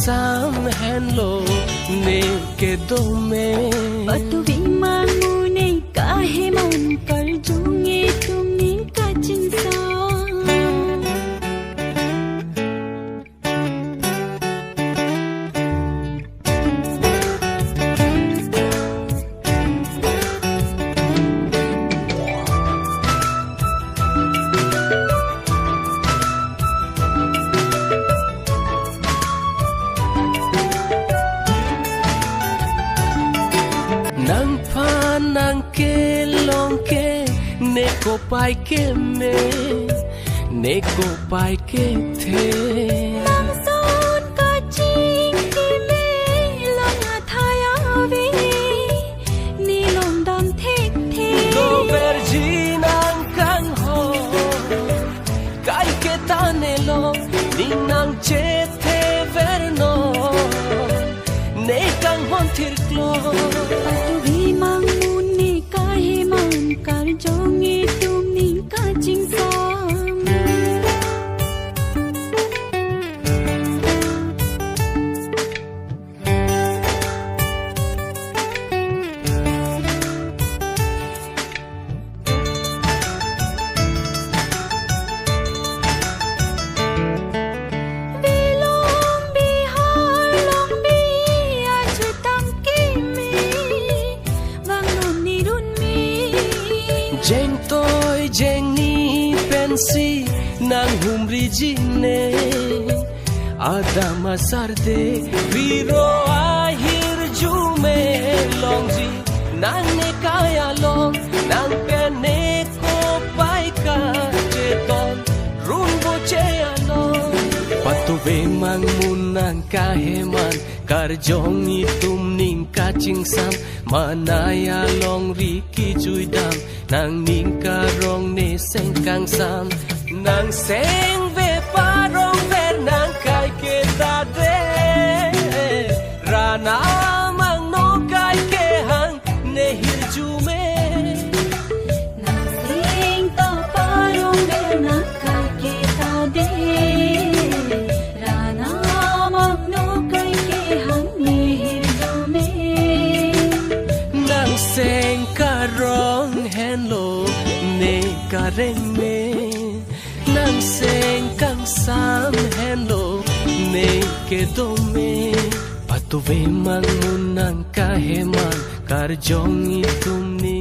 Sam hello ne ke do me patuvi mangu ne kahe man kar junge tumni ka chinsa nang ke long ke ne ko pai ke me ne ko pai ke the nang son ka ching ke me long athaya ve ni long dam thek the do ver ji nang kang ho kai ke ta ne lo ni nang che the ver no ne kang hon thir klo patuvi mangu ne kahe man kar junge tumni ka chinsa jeng tôi jeng ni pensi nang humri jine adama sarde viro ahir jume longji nang ne kaya long nang pene ko pai ka cheton rumbo che along patuve mang munang kaheman karjongi tum ning ka chingsam manaya long ri ki juidam nang ning ka rong ne seng kang sam nang seng ve pa rong ver nang kai ke ta de rana mang no kai ke hang ne hir ju me nang sing to pa rong ver nang kai ke ta de rana mang no kai ke hang ne hir ju me nang seng ka rong hello ne ka reng me nang seng kang sam hello ne ke do me patuve mang nang kaheman karjongi tum ni